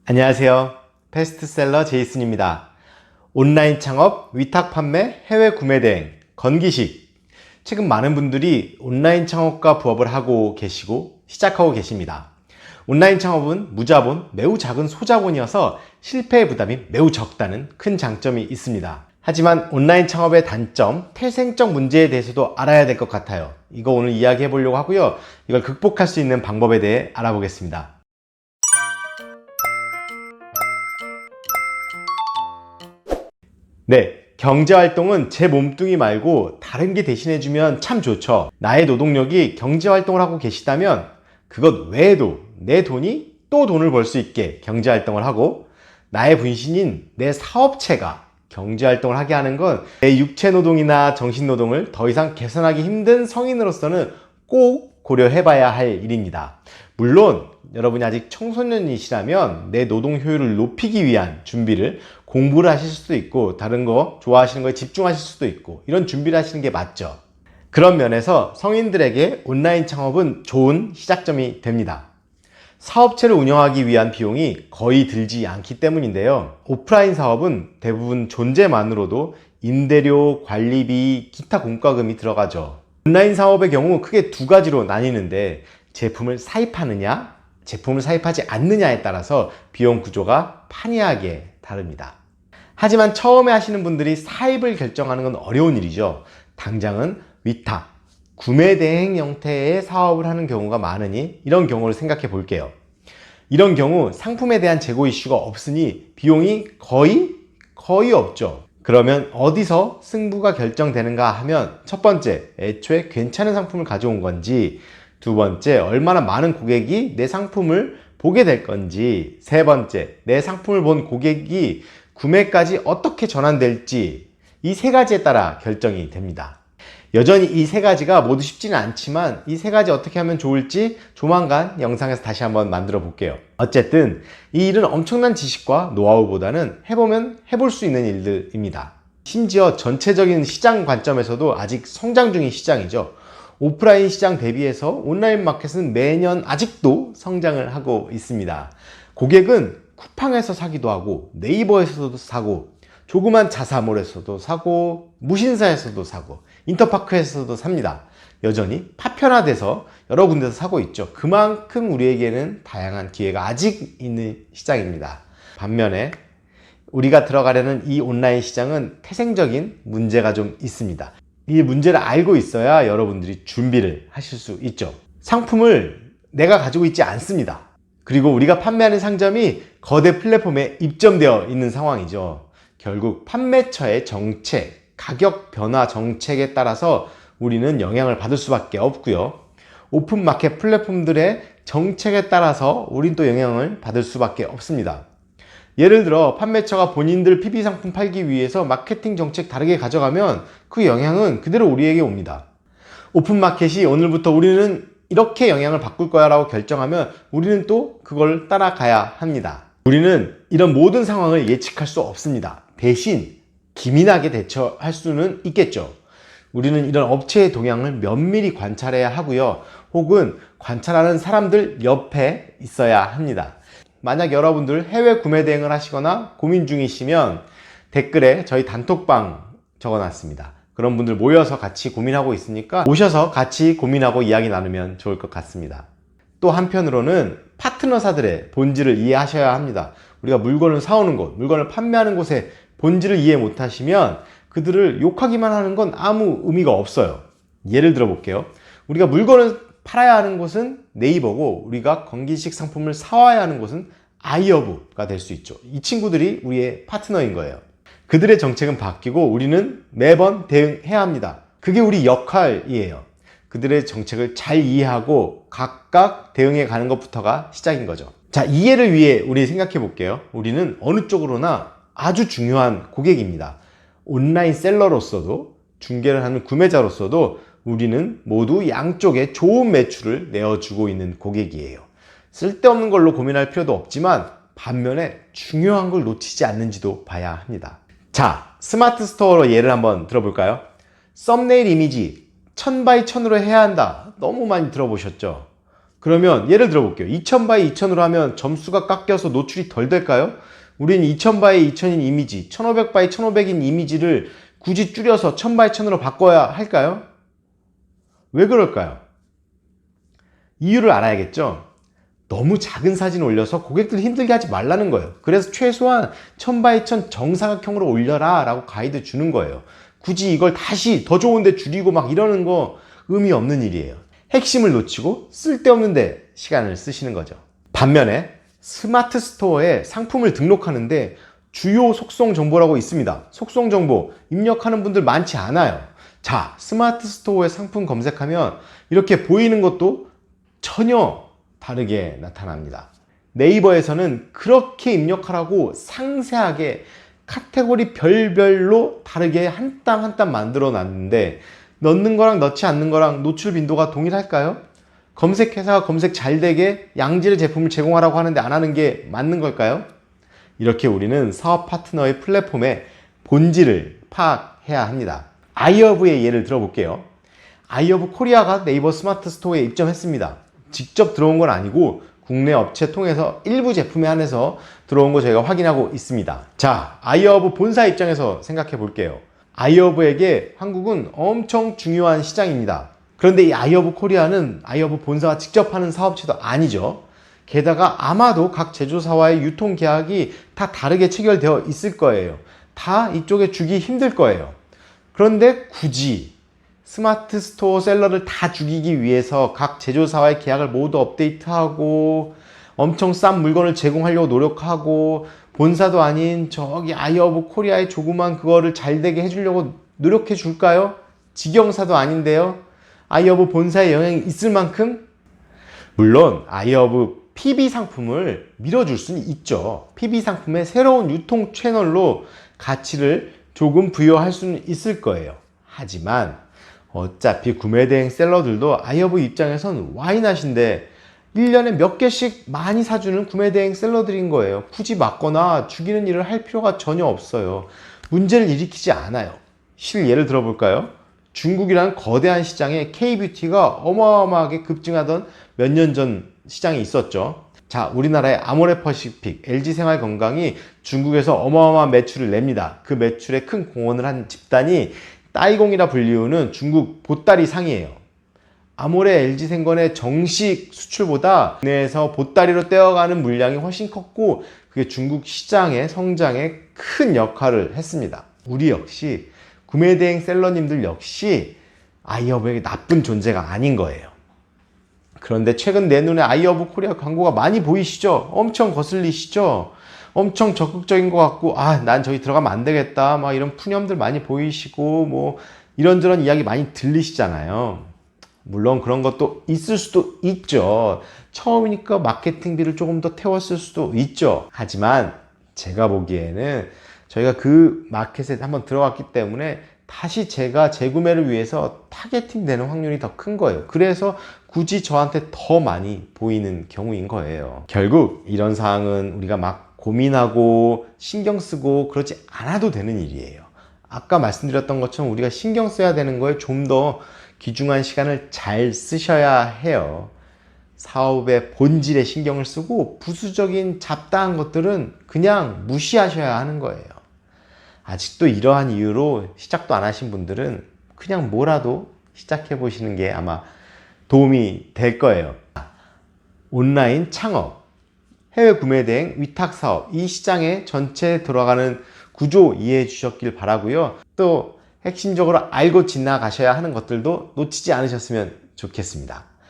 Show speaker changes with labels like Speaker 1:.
Speaker 1: 안녕하세요. 베스트셀러 제이슨입니다. 온라인 창업, 위탁 판매, 해외 구매 대행, 건기식. 최근 많은 분들이 온라인 창업과 부업을 하고 계시고 시작하고 계십니다. 온라인 창업은 무자본, 매우 작은 소자본이어서 실패의 부담이 매우 적다는 큰 장점이 있습니다. 하지만 온라인 창업의 단점, 태생적 문제에 대해서도 알아야 될 것 같아요. 이거 오늘 이야기해 보려고 하고요. 이걸 극복할 수 있는 방법에 대해 알아보겠습니다. 네, 경제활동은 제 몸뚱이 말고 다른 게 대신해주면 참 좋죠. 나의 노동력이 경제활동을 하고 계시다면 그것 외에도 내 돈이 또 돈을 벌 수 있게 경제활동을 하고, 나의 분신인 내 사업체가 경제활동을 하게 하는 건 내 육체노동이나 정신노동을 더 이상 개선하기 힘든 성인으로서는 꼭 고려해봐야 할 일입니다. 물론 여러분이 아직 청소년이시라면 내 노동 효율을 높이기 위한 준비를, 공부를 하실 수도 있고 다른 거 좋아하시는 거에 집중하실 수도 있고, 이런 준비를 하시는 게 맞죠. 그런 면에서 성인들에게 온라인 창업은 좋은 시작점이 됩니다. 사업체를 운영하기 위한 비용이 거의 들지 않기 때문인데요. 오프라인 사업은 대부분 존재만으로도 임대료, 관리비, 기타 공과금이 들어가죠. 온라인 사업의 경우 크게 두 가지로 나뉘는데, 제품을 사입하느냐, 제품을 사입하지 않느냐에 따라서 비용 구조가 판이하게 다릅니다. 하지만 처음에 하시는 분들이 사입을 결정하는 건 어려운 일이죠. 당장은 위탁, 구매 대행 형태의 사업을 하는 경우가 많으니 이런 경우를 생각해 볼게요. 이런 경우 상품에 대한 재고 이슈가 없으니 비용이 거의 없죠. 그러면 어디서 승부가 결정되는가 하면, 첫 번째, 애초에 괜찮은 상품을 가져온 건지, 두 번째, 얼마나 많은 고객이 내 상품을 보게 될 건지, 세 번째, 내 상품을 본 고객이 구매까지 어떻게 전환될지, 이 세 가지에 따라 결정이 됩니다. 여전히 이 세 가지가 모두 쉽지는 않지만 이 세 가지 어떻게 하면 좋을지 조만간 영상에서 다시 한번 만들어 볼게요. 어쨌든 이 일은 엄청난 지식과 노하우보다는 해보면 해볼 수 있는 일들입니다. 심지어 전체적인 시장 관점에서도 아직 성장 중인 시장이죠. 오프라인 시장 대비해서 온라인 마켓은 매년 아직도 성장을 하고 있습니다. 고객은 쿠팡에서 사기도 하고, 네이버에서도 사고, 조그만 자사몰에서도 사고, 무신사에서도 사고, 인터파크에서도 삽니다. 여전히 파편화돼서 여러 군데서 사고 있죠. 그만큼 우리에게는 다양한 기회가 아직 있는 시장입니다. 반면에 우리가 들어가려는 이 온라인 시장은 태생적인 문제가 좀 있습니다. 이 문제를 알고 있어야 여러분들이 준비를 하실 수 있죠. 상품을 내가 가지고 있지 않습니다. 그리고 우리가 판매하는 상점이 거대 플랫폼에 입점되어 있는 상황이죠. 결국 판매처의 정책, 가격 변화 정책에 따라서 우리는 영향을 받을 수밖에 없고요. 오픈마켓 플랫폼들의 정책에 따라서 우린 또 영향을 받을 수밖에 없습니다. 예를 들어 판매처가 본인들 PB 상품 팔기 위해서 마케팅 정책 다르게 가져가면 그 영향은 그대로 우리에게 옵니다. 오픈마켓이 오늘부터 우리는 이렇게 영향을 바꿀 거야 라고 결정하면 우리는 또 그걸 따라가야 합니다. 우리는 이런 모든 상황을 예측할 수 없습니다. 대신 기민하게 대처할 수는 있겠죠. 우리는 이런 업체의 동향을 면밀히 관찰해야 하고요. 혹은 관찰하는 사람들 옆에 있어야 합니다. 만약 여러분들 해외 구매 대행을 하시거나 고민 중이시면 댓글에 저희 단톡방 적어놨습니다. 그런 분들 모여서 같이 고민하고 있으니까 오셔서 같이 고민하고 이야기 나누면 좋을 것 같습니다. 또 한편으로는 파트너사들의 본질을 이해하셔야 합니다. 우리가 물건을 사오는 곳, 물건을 판매하는 곳의 본질을 이해 못하시면 그들을 욕하기만 하는 건 아무 의미가 없어요. 예를 들어 볼게요. 우리가 물건을 팔아야 하는 곳은 네이버고, 우리가 건기식 상품을 사와야 하는 곳은 아이허브가 될 수 있죠. 이 친구들이 우리의 파트너인 거예요. 그들의 정책은 바뀌고 우리는 매번 대응해야 합니다. 그게 우리 역할이에요. 그들의 정책을 잘 이해하고 각각 대응해 가는 것부터가 시작인 거죠. 자, 이해를 위해 우리 생각해 볼게요. 우리는 어느 쪽으로나 아주 중요한 고객입니다. 온라인 셀러로서도, 중개를 하는 구매자로서도 우리는 모두 양쪽에 좋은 매출을 내어주고 있는 고객이에요. 쓸데없는 걸로 고민할 필요도 없지만 반면에 중요한 걸 놓치지 않는지도 봐야 합니다. 자, 스마트 스토어로 예를 한번 들어볼까요? 썸네일 이미지 1000 by 1000으로 해야 한다. 너무 많이 들어보셨죠? 그러면 예를 들어 볼게요. 2000바이 2000으로 하면 점수가 깎여서 노출이 덜 될까요? 우리는 2000바이 2000인 이미지, 1500바이 1500인 이미지를 굳이 줄여서 1000바이 1000으로 바꿔야 할까요? 왜 그럴까요? 이유를 알아야겠죠? 너무 작은 사진을 올려서 고객들 힘들게 하지 말라는 거예요. 그래서 최소한 1000바이 1000 정사각형으로 올려라 라고 가이드 주는 거예요. 굳이 이걸 다시 더 좋은데 줄이고 막 이러는 거 의미 없는 일이에요. 핵심을 놓치고 쓸데없는데 시간을 쓰시는 거죠. 반면에 스마트 스토어에 상품을 등록하는데 주요 속성 정보라고 있습니다. 속성 정보 입력하는 분들 많지 않아요. 자, 스마트 스토어에 상품 검색하면 이렇게 보이는 것도 전혀 다르게 나타납니다. 네이버에서는 그렇게 입력하라고 상세하게 카테고리 별별로 다르게 한 땀 한 땀 만들어 놨는데 넣는 거랑 넣지 않는 거랑 노출 빈도가 동일할까요? 검색회사가 검색 잘 되게 양질의 제품을 제공하라고 하는데 안 하는 게 맞는 걸까요? 이렇게 우리는 사업 파트너의 플랫폼의 본질을 파악해야 합니다. 아이허브의 예를 들어볼게요. 아이허브 코리아가 네이버 스마트 스토어에 입점했습니다. 직접 들어온 건 아니고 국내 업체 통해서 일부 제품에 한해서 들어온 거 저희가 확인하고 있습니다. 자, 아이허브 본사 입장에서 생각해 볼게요. 아이허브에게 한국은 엄청 중요한 시장입니다. 그런데 이 아이허브 코리아는 아이허브 본사가 직접 하는 사업체도 아니죠. 게다가 아마도 각 제조사와의 유통 계약이 다 다르게 체결되어 있을 거예요. 다 이쪽에 주기 힘들 거예요. 그런데 굳이 스마트 스토어 셀러를 다 죽이기 위해서 각 제조사와의 계약을 모두 업데이트하고 엄청 싼 물건을 제공하려고 노력하고 본사도 아닌 저기 아이허브 코리아의 조그만 그거를 잘 되게 해주려고 노력해 줄까요? 직영사도 아닌데요. 아이허브 본사에 영향이 있을 만큼? 물론 아이허브 PB 상품을 밀어줄 수는 있죠. PB 상품의 새로운 유통 채널로 가치를 조금 부여할 수는 있을 거예요. 하지만 어차피 구매대행 셀러들도 아이허브 입장에선 와이낫인데 1년에 몇 개씩 많이 사주는 구매대행 셀러들인 거예요. 굳이 맞거나 죽이는 일을 할 필요가 전혀 없어요. 문제를 일으키지 않아요. 실 예를 들어볼까요? 중국이라는 거대한 시장에 K뷰티가 어마어마하게 급증하던 몇 년 전 시장이 있었죠. 자, 우리나라의 아모레퍼시픽, LG생활건강이 중국에서 어마어마한 매출을 냅니다. 그 매출에 큰 공헌을 한 집단이 따이공이라 불리우는 중국 보따리 상이에요. 아모레 LG생건의 정식 수출보다 국내에서 보따리로 떼어가는 물량이 훨씬 컸고 그게 중국 시장의 성장에 큰 역할을 했습니다. 우리 역시 구매대행 셀러님들 역시 아이허브에게 나쁜 존재가 아닌 거예요. 그런데 최근 내 눈에 아이허브 코리아 광고가 많이 보이시죠? 엄청 거슬리시죠? 엄청 적극적인 것 같고 난 저기 들어가면 안 되겠다 막 이런 푸념들 많이 보이시고 뭐 이런저런 이야기 많이 들리시잖아요. 물론 그런 것도 있을 수도 있죠. 처음이니까 마케팅비를 조금 더 태웠을 수도 있죠. 하지만 제가 보기에는 저희가 그 마켓에 한번 들어갔기 때문에 다시 제가 재구매를 위해서 타겟팅 되는 확률이 더 큰 거예요. 그래서 굳이 저한테 더 많이 보이는 경우인 거예요. 결국 이런 사항은 우리가 막 고민하고 신경 쓰고 그러지 않아도 되는 일이에요. 아까 말씀드렸던 것처럼 우리가 신경 써야 되는 거에 좀 더 귀중한 시간을 잘 쓰셔야 해요. 사업의 본질에 신경을 쓰고 부수적인 잡다한 것들은 그냥 무시하셔야 하는 거예요. 아직도 이러한 이유로 시작도 안 하신 분들은 그냥 뭐라도 시작해 보시는 게 아마 도움이 될 거예요. 온라인 창업, 해외 구매 대행, 위탁 사업, 이 시장에 전체 들어가는 구조 이해해 주셨길 바라고요. 또 핵심적으로 알고 지나가셔야 하는 것들도 놓치지 않으셨으면 좋겠습니다.